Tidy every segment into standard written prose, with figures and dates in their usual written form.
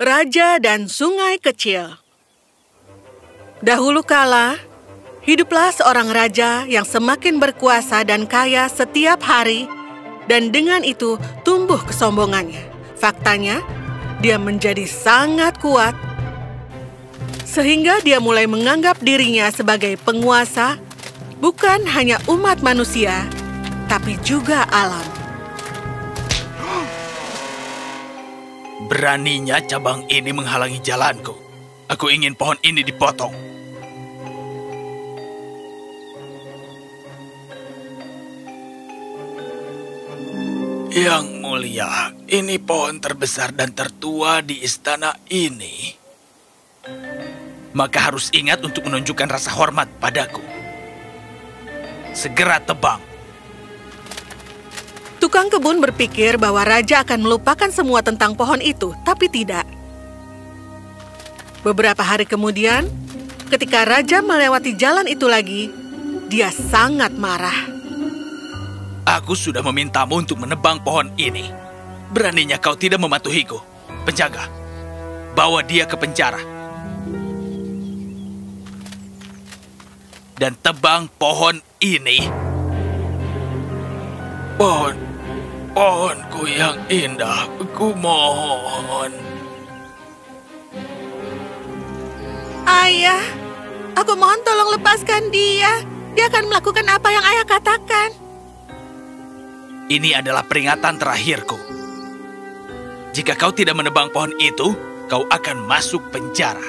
Raja dan Sungai Kecil. Dahulu kala, hiduplah seorang raja yang semakin berkuasa dan kaya setiap hari, dan dengan itu tumbuh kesombongannya. Faktanya, dia menjadi sangat kuat, sehingga dia mulai menganggap dirinya sebagai penguasa, bukan hanya umat manusia, tapi juga alam. Beraninya cabang ini menghalangi jalanku. Aku ingin pohon ini dipotong. Yang mulia, ini pohon terbesar dan tertua di istana ini. Maka harus ingat untuk menunjukkan rasa hormat padaku. Segera tebang. Tukang kebun berpikir bahwa raja akan melupakan semua tentang pohon itu, tapi tidak. Beberapa hari kemudian, ketika raja melewati jalan itu lagi, dia sangat marah. Aku sudah memintamu untuk menebang pohon ini. Beraninya kau tidak mematuhiku. Penjaga, bawa dia ke penjara. Dan tebang pohon ini. Pohonku yang indah, ku mohon. Ayah, aku mohon tolong lepaskan dia. Dia akan melakukan apa yang ayah katakan. Ini adalah peringatan terakhirku. Jika kau tidak menebang pohon itu, kau akan masuk penjara.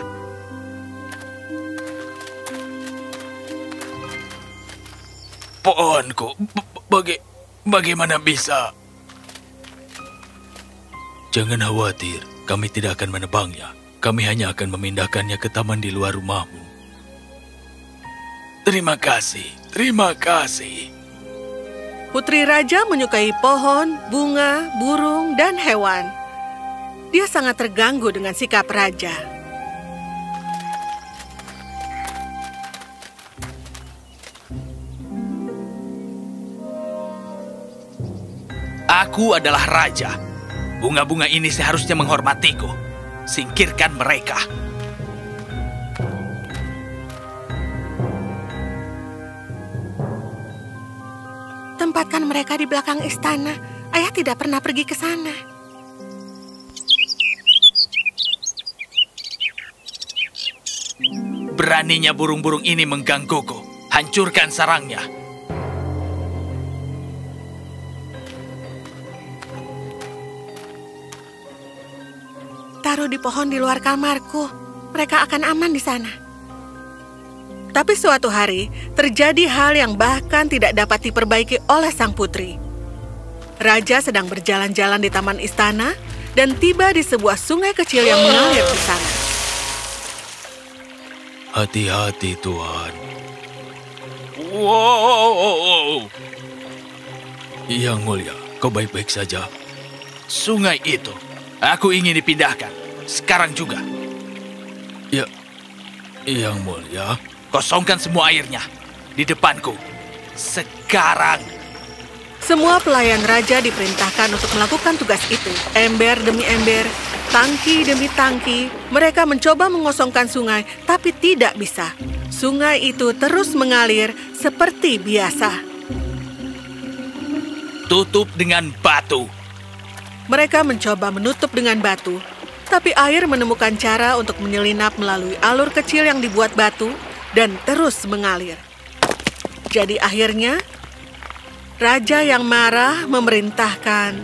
Pohonku, bagaimana bisa? Jangan khawatir, kami tidak akan menebangnya. Kami hanya akan memindahkannya ke taman di luar rumahmu. Terima kasih, terima kasih. Putri raja menyukai pohon, bunga, burung, dan hewan. Dia sangat terganggu dengan sikap raja. Aku adalah raja. Bunga-bunga ini seharusnya menghormatiku. Singkirkan mereka. Tempatkan mereka di belakang istana. Ayah tidak pernah pergi ke sana. Beraninya burung-burung ini menggangguku. Hancurkan sarangnya. Taruh di pohon di luar kamarku. Mereka akan aman di sana. Tapi suatu hari, terjadi hal yang bahkan tidak dapat diperbaiki oleh sang putri. Raja sedang berjalan-jalan di taman istana dan tiba di sebuah sungai kecil yang mengalir di sana. Hati-hati, Tuan. Wow. Yang mulia, kau baik-baik saja. Sungai itu, aku ingin dipindahkan. Sekarang juga. Ya, Yang mulia. Kosongkan semua airnya. Di depanku. Sekarang. Semua pelayan raja diperintahkan untuk melakukan tugas itu. Ember demi ember, tangki demi tangki, mereka mencoba mengosongkan sungai, tapi tidak bisa. Sungai itu terus mengalir seperti biasa. Tutup dengan batu. Mereka mencoba menutup dengan batu, tapi air menemukan cara untuk menyelinap melalui alur kecil yang dibuat batu dan terus mengalir. Jadi akhirnya, raja yang marah memerintahkan,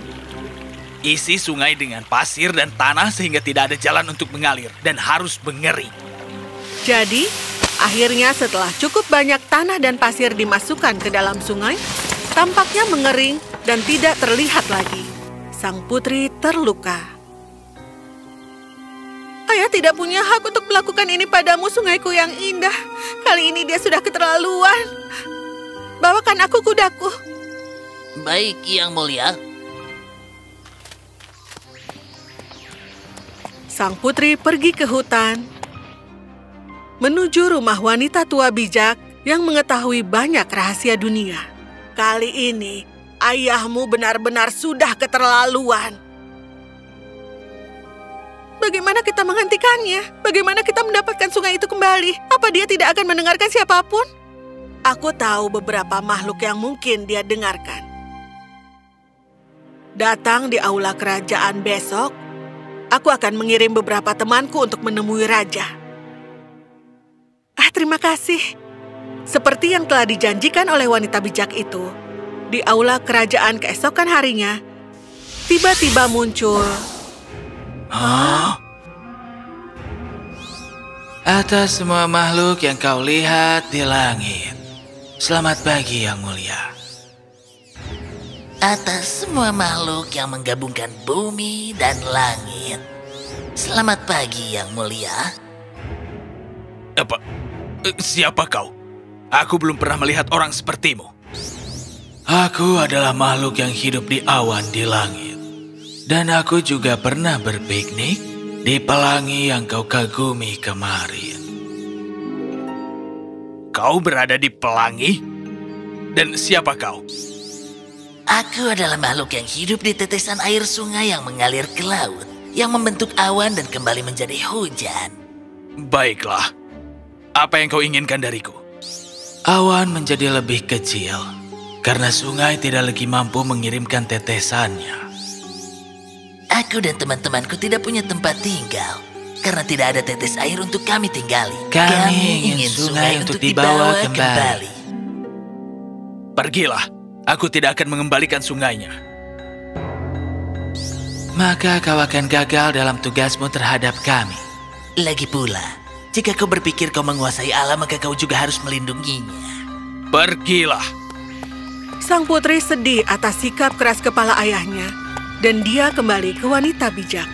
isi sungai dengan pasir dan tanah sehingga tidak ada jalan untuk mengalir dan harus mengering. Jadi, akhirnya setelah cukup banyak tanah dan pasir dimasukkan ke dalam sungai, tampaknya mengering dan tidak terlihat lagi. Sang putri terluka. Ayah tidak punya hak untuk melakukan ini padamu, sungaiku yang indah. Kali ini dia sudah keterlaluan. Bawakan aku kudaku. Baik, Yang Mulia. Sang putri pergi ke hutan, menuju rumah wanita tua bijak yang mengetahui banyak rahasia dunia. Kali ini, ayahmu benar-benar sudah keterlaluan. Bagaimana kita menghentikannya? Bagaimana kita mendapatkan sungai itu kembali? Apa dia tidak akan mendengarkan siapapun? Aku tahu beberapa makhluk yang mungkin dia dengarkan. Datang di aula kerajaan besok, aku akan mengirim beberapa temanku untuk menemui raja. Terima kasih. Seperti yang telah dijanjikan oleh wanita bijak itu, di aula kerajaan keesokan harinya, tiba-tiba muncul... Atas semua makhluk yang kau lihat di langit, selamat pagi yang mulia. Atas semua makhluk yang menggabungkan bumi dan langit, selamat pagi yang mulia. Apa? Siapa kau? Aku belum pernah melihat orang sepertimu. Aku adalah makhluk yang hidup di awan di langit. Dan aku juga pernah berpiknik di pelangi yang kau kagumi kemarin. Kau berada di pelangi? Dan siapa kau? Aku adalah makhluk yang hidup di tetesan air sungai yang mengalir ke laut, yang membentuk awan dan kembali menjadi hujan. Baiklah. Apa yang kau inginkan dariku? Awan menjadi lebih kecil, karena sungai tidak lagi mampu mengirimkan tetesannya. Aku dan teman-temanku tidak punya tempat tinggal, karena tidak ada tetes air untuk kami tinggali. Kami ingin sungai untuk dibawa kembali. Pergilah, aku tidak akan mengembalikan sungainya. Maka kau akan gagal dalam tugasmu terhadap kami. Lagi pula, jika kau berpikir kau menguasai alam, maka kau juga harus melindunginya. Pergilah. Sang putri sedih atas sikap keras kepala ayahnya, dan dia kembali ke wanita bijak.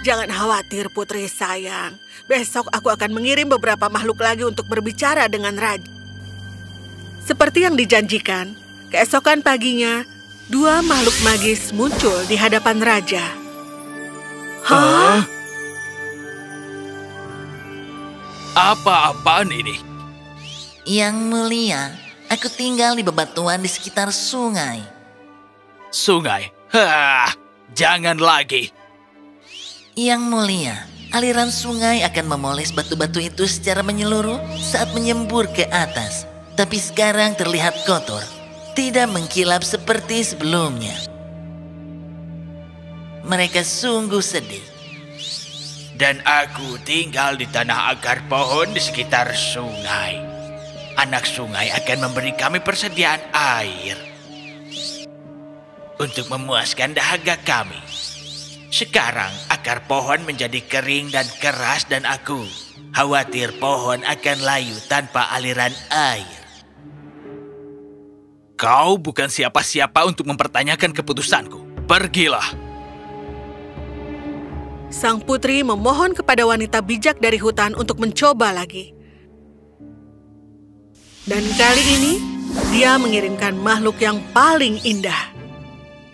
Jangan khawatir, putri sayang. Besok aku akan mengirim beberapa makhluk lagi untuk berbicara dengan raja. Seperti yang dijanjikan, keesokan paginya, 2 makhluk magis muncul di hadapan raja. Hah? Apa-apaan ini? Yang mulia, aku tinggal di bebatuan di sekitar sungai. Sungai? Jangan lagi. Yang mulia, aliran sungai akan memoles batu-batu itu secara menyeluruh saat menyembur ke atas. Tapi sekarang terlihat kotor, tidak mengkilap seperti sebelumnya. Mereka sungguh sedih. Dan aku tinggal di tanah akar pohon di sekitar sungai. Anak sungai akan memberi kami persediaan air untuk memuaskan dahaga kami. Sekarang akar pohon menjadi kering dan keras dan aku khawatir pohon akan layu tanpa aliran air. Kau bukan siapa-siapa untuk mempertanyakan keputusanku. Pergilah. Sang putri memohon kepada wanita bijak dari hutan untuk mencoba lagi. Dan kali ini, dia mengirimkan makhluk yang paling indah.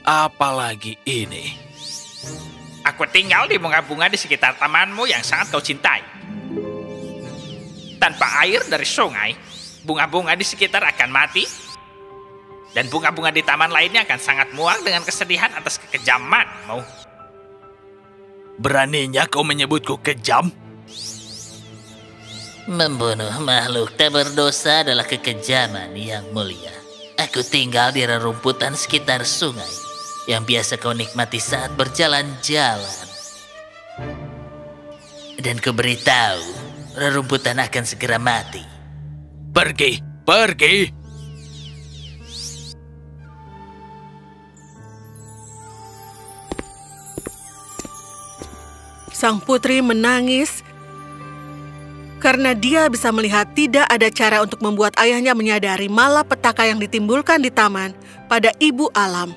Apalagi ini? Aku tinggal di bunga-bunga di sekitar tamanmu yang sangat kau cintai. Tanpa air dari sungai, bunga-bunga di sekitar akan mati. Dan bunga-bunga di taman lainnya akan sangat muak dengan kesedihan atas kekejamanmu. Beraninya kau menyebutku kejam? Membunuh makhluk tak berdosa adalah kekejaman yang mulia. Aku tinggal di rerumputan sekitar sungai yang biasa kau nikmati saat berjalan-jalan. Dan ku beritahu, rerumputan akan segera mati. Pergi, pergi. Sang putri menangis karena dia bisa melihat tidak ada cara untuk membuat ayahnya menyadari malapetaka yang ditimbulkan di taman pada ibu alam.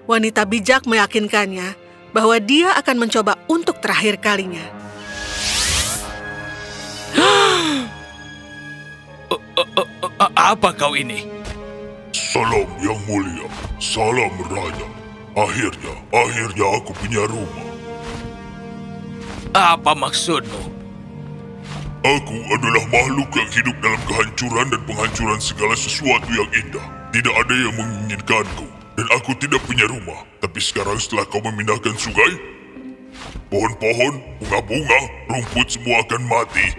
Wanita bijak meyakinkannya bahwa dia akan mencoba untuk terakhir kalinya. Apa kau ini? Salam yang mulia, salam raja. Akhirnya aku punya rumah. Apa maksudmu? Aku adalah makhluk yang hidup dalam kehancuran dan penghancuran segala sesuatu yang indah. Tidak ada yang menginginkanku, dan aku tidak punya rumah. Tapi sekarang setelah kau memindahkan sungai, pohon-pohon, bunga-bunga, rumput semua akan mati.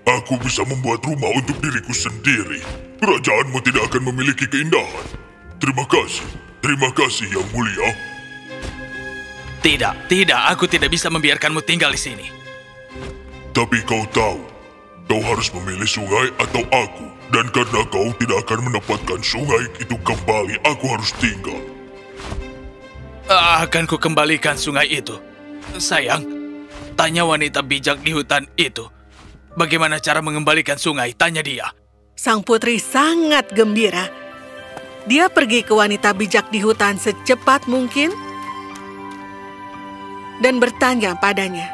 Aku bisa membuat rumah untuk diriku sendiri. Kerajaanmu tidak akan memiliki keindahan. Terima kasih Yang Mulia. Tidak, aku tidak bisa membiarkanmu tinggal di sini. Tapi kau tahu, kau harus memilih sungai atau aku. Dan karena kau tidak akan mendapatkan sungai itu kembali, aku harus tinggal. Akan ku kembalikan sungai itu. Sayang, tanya wanita bijak di hutan itu. Bagaimana cara mengembalikan sungai? Tanya dia. Sang putri sangat gembira. Dia pergi ke wanita bijak di hutan secepat mungkin dan bertanya padanya.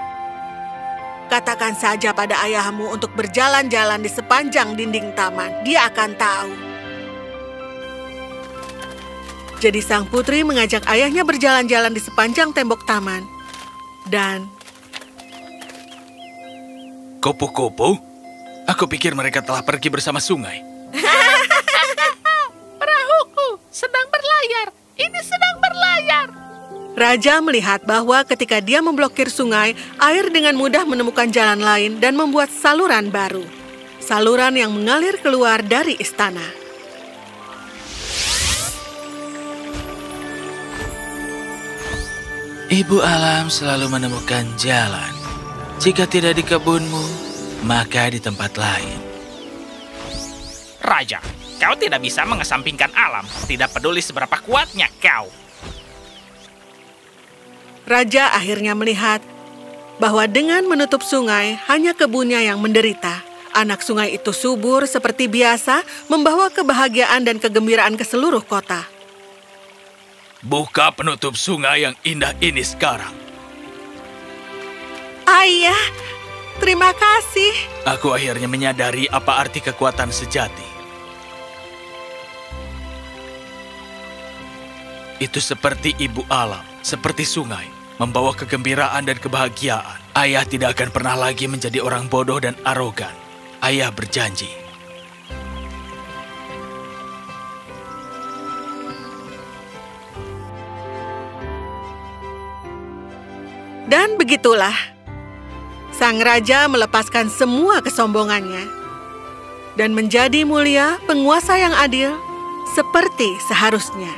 Katakan saja pada ayahmu untuk berjalan-jalan di sepanjang dinding taman. Dia akan tahu. Jadi sang putri mengajak ayahnya berjalan-jalan di sepanjang tembok taman. Dan kupu-kupu? Aku pikir mereka telah pergi bersama sungai. Perahuku sedang berlayar. Ini sedang berlayar. Raja melihat bahwa ketika dia memblokir sungai, air dengan mudah menemukan jalan lain dan membuat saluran baru. Saluran yang mengalir keluar dari istana. Ibu alam selalu menemukan jalan. Jika tidak di kebunmu, maka di tempat lain. Raja, kau tidak bisa mengesampingkan alam. Tidak peduli seberapa kuatnya kau. Raja akhirnya melihat bahwa dengan menutup sungai, hanya kebunnya yang menderita. Anak sungai itu subur seperti biasa, membawa kebahagiaan dan kegembiraan ke seluruh kota. Buka penutup sungai yang indah ini sekarang. Ayah, terima kasih. Aku akhirnya menyadari apa arti kekuatan sejati. Itu seperti ibu alam, seperti sungai, membawa kegembiraan dan kebahagiaan. Ayah tidak akan pernah lagi menjadi orang bodoh dan arogan. Ayah berjanji. Dan begitulah, sang raja melepaskan semua kesombongannya dan menjadi mulia, penguasa yang adil, seperti seharusnya.